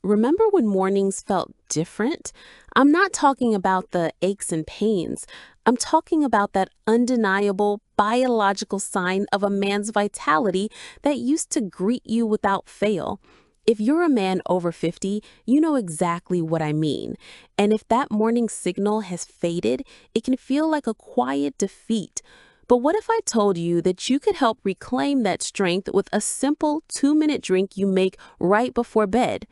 Remember when mornings felt different? I'm not talking about the aches and pains. I'm talking about that undeniable biological sign of a man's vitality that used to greet you without fail. If you're a man over 50, you know exactly what I mean. And if that morning signal has faded, it can feel like a quiet defeat. But what if I told you that you could help reclaim that strength with a simple 2-minute drink you make right before bed?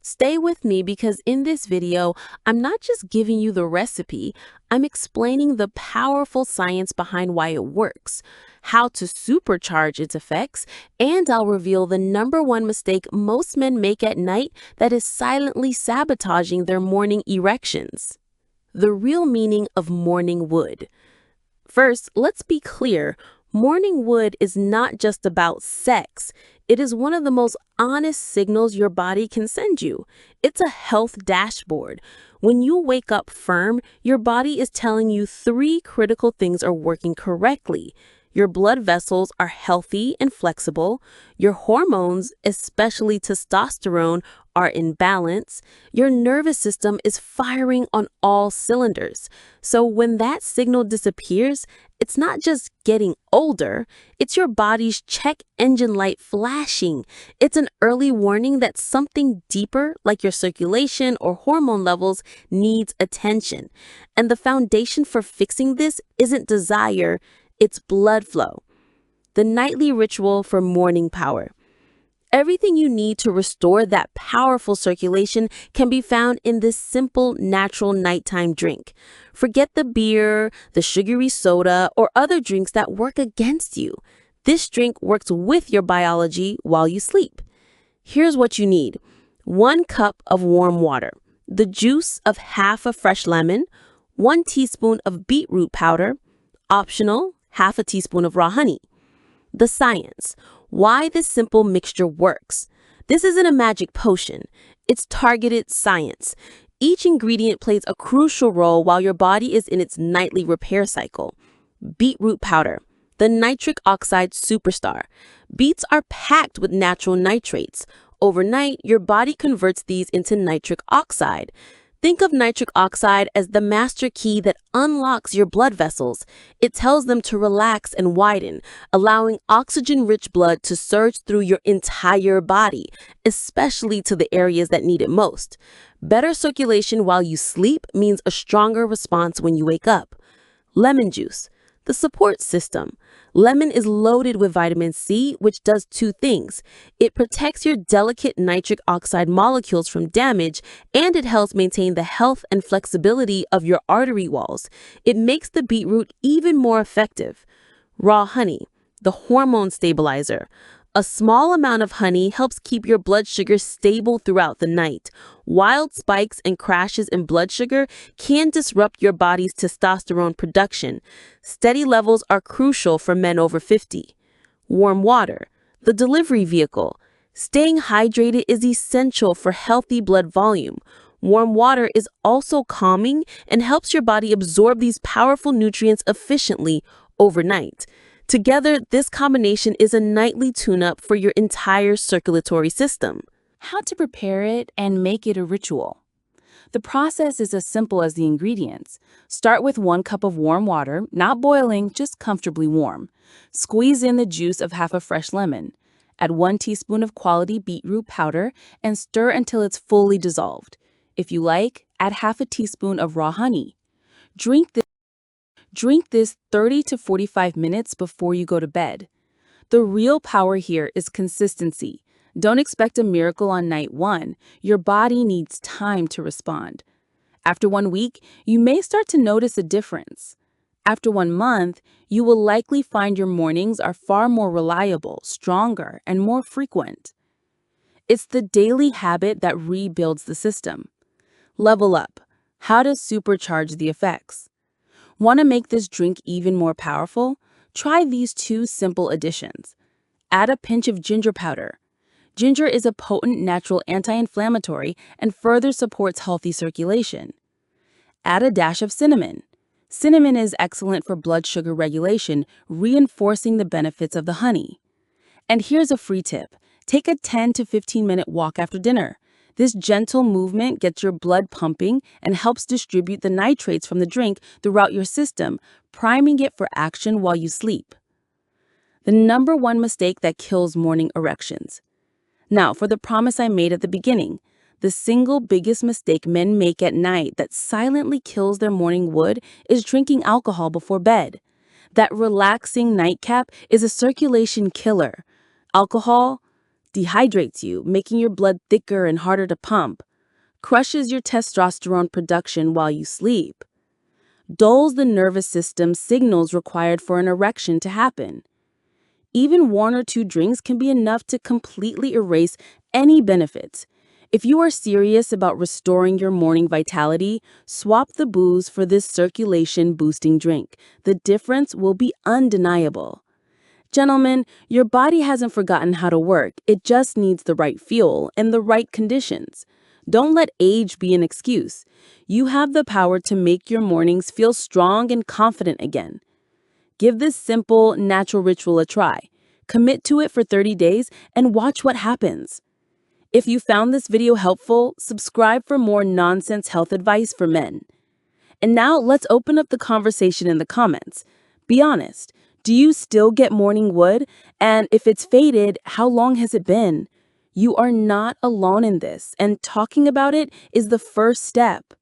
Stay with me because in this video, I'm not just giving you the recipe, I'm explaining the powerful science behind why it works, how to supercharge its effects, and I'll reveal the #1 mistake most men make at night that is silently sabotaging their morning erections. The real meaning of morning wood. First, let's be clear. Morning wood is not just about sex. It is one of the most honest signals your body can send you. It's a health dashboard. When you wake up firm, your body is telling you 3 critical things are working correctly. Your blood vessels are healthy and flexible. Your hormones, especially testosterone, are in balance. Your nervous system is firing on all cylinders. So when that signal disappears, it's not just getting older, it's your body's check engine light flashing. It's an early warning that something deeper, like your circulation or hormone levels, needs attention. And the foundation for fixing this isn't desire, it's blood flow. The nightly ritual for morning power. Everything you need to restore that powerful circulation can be found in this simple, natural nighttime drink. Forget the beer, the sugary soda, or other drinks that work against you. This drink works with your biology while you sleep. Here's what you need. 1 cup of warm water, the juice of half a fresh lemon, 1 teaspoon of beetroot powder, optional, half a teaspoon of raw honey. The science. Why this simple mixture works. This isn't a magic potion. It's targeted science. Each ingredient plays a crucial role while your body is in its nightly repair cycle. Beetroot powder, the nitric oxide superstar. Beets are packed with natural nitrates. Overnight, your body converts these into nitric oxide. Think of nitric oxide as the master key that unlocks your blood vessels. It tells them to relax and widen, allowing oxygen-rich blood to surge through your entire body, especially to the areas that need it most. Better circulation while you sleep means a stronger response when you wake up. Lemon juice, the support system. Lemon is loaded with vitamin C, which does 2 things. It protects your delicate nitric oxide molecules from damage, and it helps maintain the health and flexibility of your artery walls. It makes the beetroot even more effective. Raw honey, the hormone stabilizer. A small amount of honey helps keep your blood sugar stable throughout the night. Wild spikes and crashes in blood sugar can disrupt your body's testosterone production. Steady levels are crucial for men over 50. Warm water, the delivery vehicle. Staying hydrated is essential for healthy blood volume. Warm water is also calming and helps your body absorb these powerful nutrients efficiently overnight. Together, this combination is a nightly tune-up for your entire circulatory system. How to prepare it and make it a ritual. The process is as simple as the ingredients. Start with 1 cup of warm water, not boiling, just comfortably warm. Squeeze in the juice of half a fresh lemon. Add 1 teaspoon of quality beetroot powder and stir until it's fully dissolved. If you like, add half a teaspoon of raw honey. Drink this 30 to 45 minutes before you go to bed. The real power here is consistency. Don't expect a miracle on night 1. Your body needs time to respond. After 1 week, you may start to notice a difference. After 1 month, you will likely find your mornings are far more reliable, stronger, and more frequent. It's the daily habit that rebuilds the system. Level up. How to supercharge the effects. Want to make this drink even more powerful? Try these 2 simple additions. Add a pinch of ginger powder. Ginger is a potent natural anti-inflammatory and further supports healthy circulation. Add a dash of cinnamon. Cinnamon is excellent for blood sugar regulation, reinforcing the benefits of the honey. And here's a free tip. Take a 10 to 15-minute walk after dinner. This gentle movement gets your blood pumping and helps distribute the nitrates from the drink throughout your system, priming it for action while you sleep. The number one mistake that kills morning erections. Now, for the promise I made at the beginning, the single biggest mistake men make at night that silently kills their morning wood is drinking alcohol before bed. That relaxing nightcap is a circulation killer. Alcohol dehydrates you, making your blood thicker and harder to pump, crushes your testosterone production while you sleep, dulls the nervous system signals required for an erection to happen. Even one or two drinks can be enough to completely erase any benefits. If you are serious about restoring your morning vitality, swap the booze for this circulation-boosting drink. The difference will be undeniable. Gentlemen, your body hasn't forgotten how to work. It just needs the right fuel and the right conditions. Don't let age be an excuse. You have the power to make your mornings feel strong and confident again. Give this simple, natural ritual a try. Commit to it for 30 days and watch what happens. If you found this video helpful, subscribe for more nonsense health advice for men. And now let's open up the conversation in the comments. Be honest, do you still get morning wood? And if it's faded, how long has it been? You are not alone in this, and talking about it is the first step.